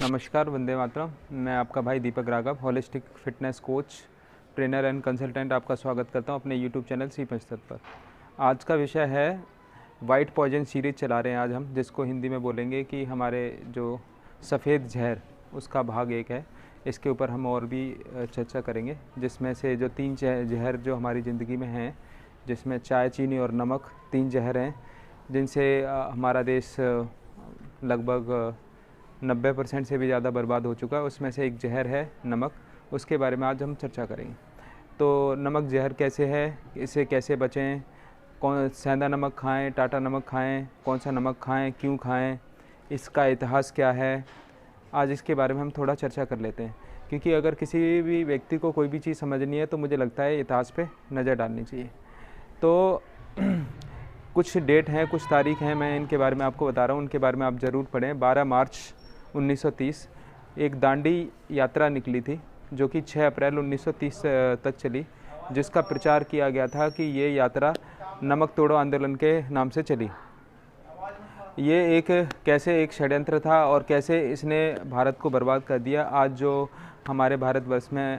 नमस्कार, वंदे मातरम। मैं आपका भाई Deepak Raghav, holistic fitness coach, trainer and consultant आपका स्वागत करता हूं अपने यूट्यूब चैनल सी पंचतत्व पर। आज का विषय है वाइट पॉइजन सीरीज चला रहे हैं आज हम, जिसको हिंदी में बोलेंगे कि हमारे जो सफ़ेद जहर उसका भाग 1 है। इसके ऊपर हम और भी चर्चा करेंगे, जिसमें से जो 3 जहर जो हमारी ज़िंदगी में हैं, जिसमें चाय, चीनी और नमक 3 जहर हैं, जिनसे हमारा देश लगभग 90% से भी ज़्यादा बर्बाद हो चुका है। उसमें से एक जहर है नमक, उसके बारे में आज हम चर्चा करेंगे। तो नमक जहर कैसे है, इससे कैसे बचें, कौन सेंधा नमक खाएं, टाटा नमक खाएं, कौन सा नमक खाएं, क्यों खाएं, इसका इतिहास क्या है, आज इसके बारे में हम थोड़ा चर्चा कर लेते हैं। क्योंकि अगर किसी भी व्यक्ति को कोई भी चीज़ समझनी है तो मुझे लगता है इतिहास पे नज़र डालनी चाहिए। तो कुछ डेट हैं, कुछ तारीख हैं, मैं इनके बारे में आपको बता रहा हूँ, उनके बारे में आप ज़रूर पढ़ें। 12 मार्च 1930 एक दांडी यात्रा निकली थी, जो कि 6 अप्रैल 1930 तक चली, जिसका प्रचार किया गया था कि ये यात्रा नमक तोड़ो आंदोलन के नाम से चली। ये कैसे एक षड्यंत्र था और कैसे इसने भारत को बर्बाद कर दिया। आज जो हमारे भारतवर्ष में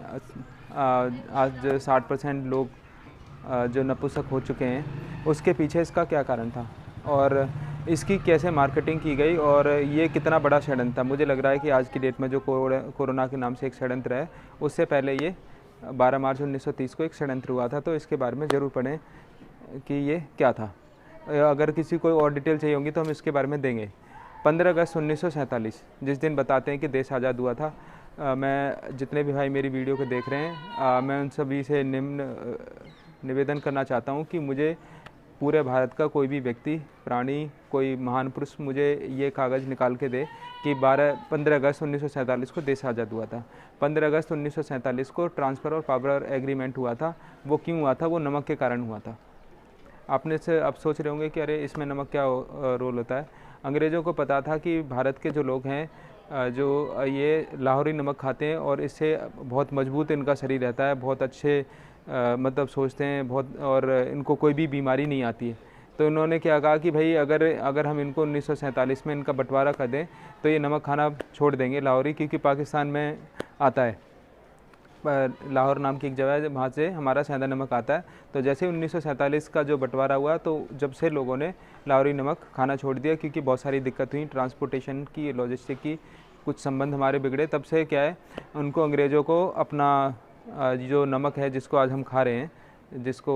आज 60% लोग जो नपुंसक हो चुके हैं, उसके पीछे इसका क्या कारण था और इसकी कैसे मार्केटिंग की गई और ये कितना बड़ा षड्यंत्र था। मुझे लग रहा है कि आज की डेट में जो कोरोना के नाम से एक षड्यंत्र है, उससे पहले ये 12 मार्च 1930 को एक षड्यंत्र हुआ था। तो इसके बारे में ज़रूर पढ़ें कि ये क्या था। अगर किसी को और डिटेल चाहिए होंगी तो हम इसके बारे में देंगे। 15 अगस्त 1947 जिस दिन बताते हैं कि देश आज़ाद हुआ था। मैं जितने भी भाई मेरी वीडियो को देख रहे हैं, मैं उन सभी से निवेदन करना चाहता हूँ कि मुझे पूरे भारत का कोई भी व्यक्ति, प्राणी, कोई महान पुरुष मुझे ये कागज़ निकाल के दे कि 15 अगस्त 1947 को देश आज़ाद हुआ था। 15 अगस्त 1947 को ट्रांसफ़र और पावर एग्रीमेंट हुआ था। वो क्यों हुआ था? वो नमक के कारण हुआ था। आपने से अब सोच रहे होंगे कि अरे इसमें नमक क्या रोल होता है। अंग्रेज़ों को पता था कि भारत के जो लोग हैं, जो ये लाहौरी नमक खाते हैं और इससे बहुत मजबूत इनका शरीर रहता है, बहुत अच्छे मतलब सोचते हैं बहुत, और इनको कोई भी बीमारी नहीं आती है। तो इन्होंने क्या कहा कि भाई अगर हम इनको 1947 में इनका बंटवारा कर दें तो ये नमक खाना छोड़ देंगे लाहौरी, क्योंकि पाकिस्तान में आता है, लाहौर नाम की एक जगह है, वहाँ से हमारा सेंधा नमक आता है। तो जैसे 1947 का जो बंटवारा हुआ, तो जब से लोगों ने लाहौरी नमक खाना छोड़ दिया, क्योंकि बहुत सारी दिक्कत हुई, ट्रांसपोर्टेशन की, लॉजिस्टिक की, कुछ संबंध हमारे बिगड़े। तब से क्या है, उनको अंग्रेज़ों को अपना जो नमक है जिसको आज हम खा रहे हैं, जिसको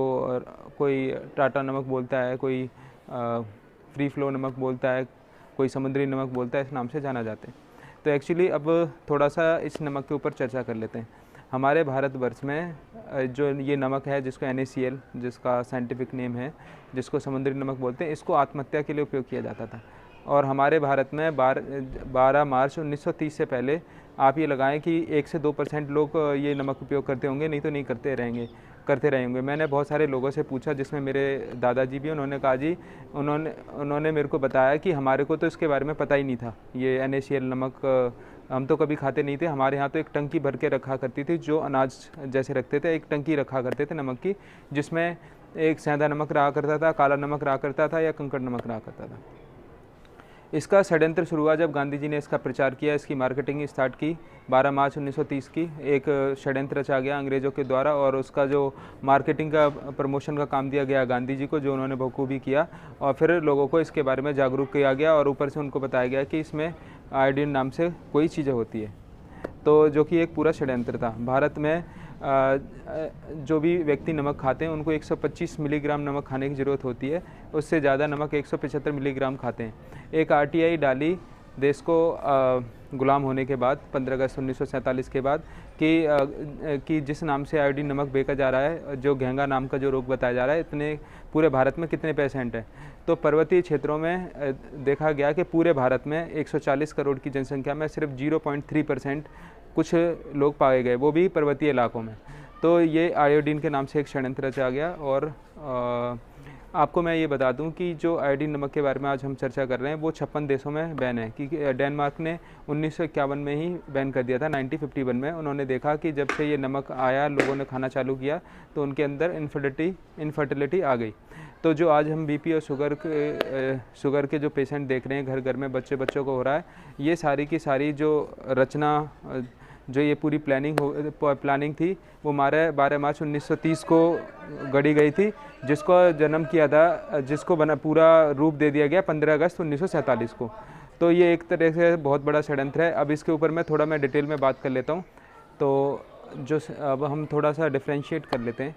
कोई टाटा नमक बोलता है, कोई फ्री फ्लो नमक बोलता है, कोई समुद्री नमक बोलता है, इस नाम से जाना जाता है। तो एक्चुअली अब थोड़ा सा इस नमक के ऊपर चर्चा कर लेते हैं। हमारे भारतवर्ष में जो ये नमक है, जिसको NaCl, जिसका साइंटिफिक नेम है, जिसको समुद्री नमक बोलते हैं, इसको आत्महत्या के लिए उपयोग किया जाता था। और हमारे भारत में 12 मार्च 1930 से पहले आप ये लगाएं कि 1 से 2% लोग ये नमक उपयोग करते होंगे, नहीं तो नहीं करते रहेंगे। मैंने बहुत सारे लोगों से पूछा, जिसमें मेरे दादाजी भी, उन्होंने कहा जी, उन्होंने मेरे को बताया कि हमारे को तो इसके बारे में पता ही नहीं था। ये NaCl नमक हम तो कभी खाते नहीं थे। हमारे यहाँ तो एक टंकी भर के रखा करती थी, जो अनाज जैसे रखते थे, एक टंकी रखा करते थे नमक की, जिसमें एक सेंधा नमक रहा करता था, काला नमक रहा करता था, या कंकड़ नमक रहा करता था। इसका षड्यंत्र शुरू हुआ जब गांधी जी ने इसका प्रचार किया, इसकी मार्केटिंग स्टार्ट की। 12 मार्च 1930 की एक षड्यंत्र रचा गया अंग्रेज़ों के द्वारा, और उसका जो मार्केटिंग का, प्रमोशन का काम दिया गया गांधी जी को, जो उन्होंने बखूबी किया। और फिर लोगों को इसके बारे में जागरूक किया गया, और ऊपर से उनको बताया गया कि इसमें आयोडीन नाम से कोई चीज़ें होती है, तो जो कि एक पूरा षड्यंत्र था। भारत में जो भी व्यक्ति नमक खाते हैं, उनको 125 मिलीग्राम नमक खाने की ज़रूरत होती है। उससे ज़्यादा नमक 175 मिलीग्राम खाते हैं। एक RTI डाली देश को गुलाम होने के बाद, 15 अगस्त 1947 के बाद, कि जिस नाम से आयोडीन नमक बेचा जा रहा है, जो घेंगा नाम का जो रोग बताया जा रहा है, इतने पूरे भारत में कितने % है। तो पर्वतीय क्षेत्रों में देखा गया कि पूरे भारत में 140 करोड़ की जनसंख्या में सिर्फ 0.3% कुछ लोग पाए गए, वो भी पर्वतीय इलाकों में। तो ये आयोडीन के नाम से एक षड्यंत्र रचा गया। और आपको मैं ये बता दूं कि जो आयोडीन नमक के बारे में आज हम चर्चा कर रहे हैं, वो 56 देशों में बैन है। क्योंकि डेनमार्क ने 1951 में ही बैन कर दिया था, 1951 में। उन्होंने देखा कि जब से ये नमक आया, लोगों ने खाना चालू किया, तो उनके अंदर इनफर्टिलिटी आ गई। तो जो आज हम बीपी और शुगर के जो पेशेंट देख रहे हैं घर घर में, बच्चों को हो रहा है, ये सारी की सारी जो रचना, जो ये पूरी प्लानिंग थी वो 12 मार्च 1930 को गढ़ी गई थी, जिसको जन्म किया था, जिसको पूरा रूप दे दिया गया 15 अगस्त 1947 को। तो ये एक तरह से बहुत बड़ा षड्यंत्र है। अब इसके ऊपर मैं डिटेल में बात कर लेता हूँ। तो अब हम थोड़ा सा डिफ्रेंशिएट कर लेते हैं।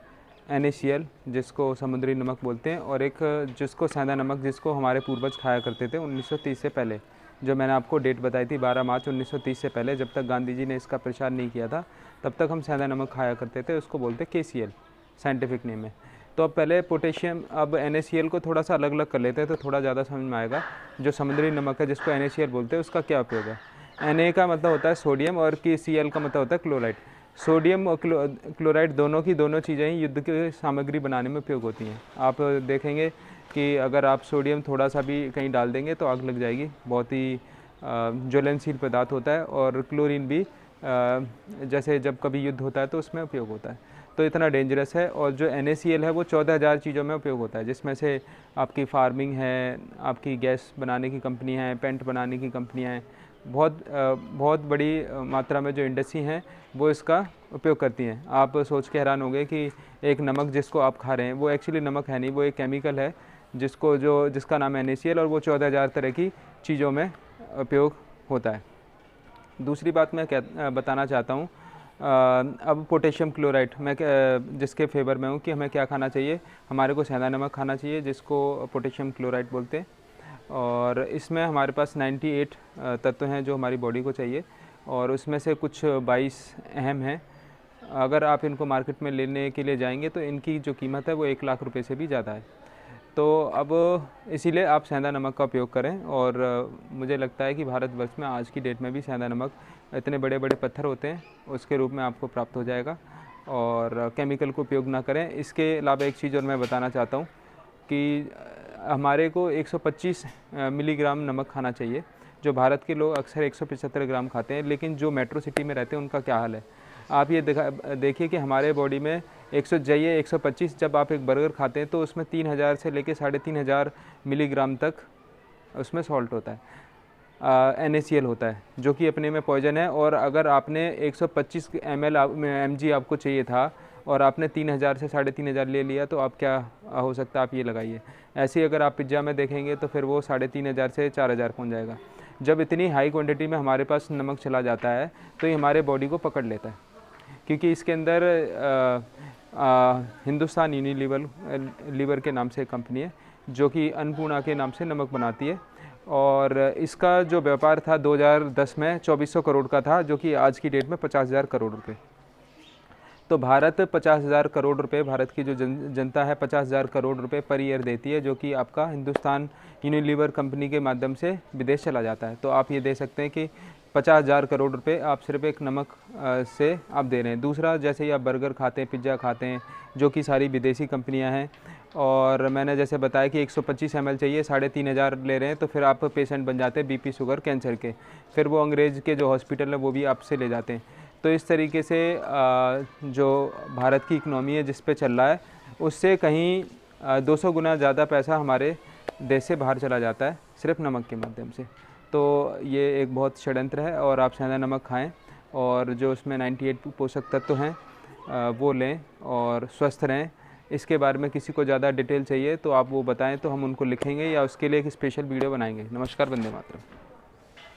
NaCl जिसको समुद्री नमक बोलते हैं, और एक जिसको सेंधा नमक, जिसको हमारे पूर्वज खाया करते थे 1930 से पहले। जो मैंने आपको डेट बताई थी 12 मार्च 1930 से पहले, जब तक गांधी जी ने इसका प्रचार नहीं किया था तब तक हम सेंधा नमक खाया करते थे, उसको बोलते KCl साइंटिफिक नेम है। तो अब पहले पोटेशियम, अब NaCl को थोड़ा सा अलग अलग कर लेते हैं तो थोड़ा ज़्यादा समझ में आएगा। जो समुद्री नमक है जिसको NaCl बोलते हैं, उसका क्या उपयोग है। Na का मतलब होता है सोडियम और KCl का मतलब होता है क्लोराइड। सोडियम और क्लोराइड दोनों चीज़ें ही युद्ध की सामग्री बनाने में उपयोग होती हैं। आप देखेंगे कि अगर आप सोडियम थोड़ा सा भी कहीं डाल देंगे तो आग लग जाएगी, बहुत ही ज्वलनशील पदार्थ होता है। और क्लोरीन भी जैसे जब कभी युद्ध होता है तो उसमें उपयोग होता है, तो इतना डेंजरस है। और जो NaCl है वो 14,000 चीज़ों में उपयोग होता है, जिसमें से आपकी फार्मिंग है, आपकी गैस बनाने की कंपनी है, पेंट बनाने की कंपनियाँ हैं, बहुत बड़ी मात्रा में जो इंडस्ट्री हैं वो इसका उपयोग करती हैं। आप सोच के हैरान होंगे कि एक नमक जिसको आप खा रहे हैं वो एक्चुअली नमक है नहीं, वो एक केमिकल है जिसका नाम है NaCl, और वो 14,000 तरह की चीज़ों में उपयोग होता है। दूसरी बात मैं क्या बताना चाहता हूँ, अब पोटेशियम क्लोराइड, मैं जिसके फेवर में हूँ कि हमें क्या खाना चाहिए, हमारे को सेंधा नमक खाना चाहिए जिसको पोटेशियम क्लोराइड बोलते हैं। और इसमें हमारे पास 98 तत्व हैं जो हमारी बॉडी को चाहिए, और उसमें से कुछ 22 अहम हैं। अगर आप इनको मार्केट में लेने के लिए जाएंगे तो इनकी जो कीमत है वो 1 लाख रुपए से भी ज़्यादा है। तो अब इसीलिए आप सेंधा नमक का उपयोग करें। और मुझे लगता है कि भारतवर्ष में आज की डेट में भी सेंधा नमक, इतने बड़े बड़े पत्थर होते हैं उसके रूप में आपको प्राप्त हो जाएगा, और केमिकल को उपयोग ना करें। इसके अलावा एक चीज़ और मैं बताना चाहता हूँ कि हमारे को 125 मिलीग्राम नमक खाना चाहिए। जो भारत के लोग अक्सर 175 ग्राम खाते हैं, लेकिन जो मेट्रो सिटी में रहते हैं उनका क्या हाल है। आप ये देखिए कि हमारे बॉडी में 125, जब आप एक बर्गर खाते हैं तो उसमें 3000 से लेकर 3500 मिलीग्राम तक उसमें सॉल्ट होता है, NaCl होता है, जो कि अपने में पॉइजन है। और अगर आपने 125 mg आपको चाहिए था और आपने 3000 से 3500 ले लिया तो आप क्या हो सकता है, आप ये लगाइए। ऐसे ही अगर आप पिज़्ज़ा में देखेंगे तो फिर वो 3500 से 4000 पहुंच जाएगा। जब इतनी हाई क्वांटिटी में हमारे पास नमक चला जाता है तो ये हमारे बॉडी को पकड़ लेता है, क्योंकि इसके अंदर हिंदुस्तान यूनिलीवर के नाम से एक कंपनी है जो कि अन्नपूर्णा के नाम से नमक बनाती है, और इसका जो व्यापार था 2010 में 2400 करोड़ का था, जो कि आज की डेट में 50,000 करोड़ रुपये। तो भारत 50,000 करोड़ रुपए, भारत की जो जनता है 50,000 करोड़ रुपए पर ईयर देती है, जो कि आपका हिंदुस्तान यूनिलीवर कंपनी के माध्यम से विदेश चला जाता है। तो आप ये दे सकते हैं कि 50,000 करोड़ रुपए आप सिर्फ एक नमक से आप दे रहे हैं। दूसरा, जैसे ही आप बर्गर खाते हैं, पिज़्ज़ा खाते हैं, जो कि सारी विदेशी कंपनियां हैं, और मैंने जैसे बताया कि 125 ml चाहिए, 3500 ले रहे हैं, तो फिर आप पेशेंट बन जाते हैं बीपी, शुगर, कैंसर के। फिर वो अंग्रेज़ के जो हॉस्पिटल है वो भी आपसे ले जाते हैं। तो इस तरीके से जो भारत की इकनॉमी है जिस पे चल रहा है, उससे कहीं 200 गुना ज़्यादा पैसा हमारे देश से बाहर चला जाता है सिर्फ नमक के माध्यम से। तो ये एक बहुत षड्यंत्र है, और आप सेंधा नमक खाएं, और जो उसमें 98 पोषक तत्व हैं वो लें और स्वस्थ रहें। इसके बारे में किसी को ज़्यादा डिटेल चाहिए तो आप वो बताएं, तो हम उनको लिखेंगे या उसके लिए एक स्पेशल वीडियो बनाएंगे। नमस्कार, वंदे मातरम।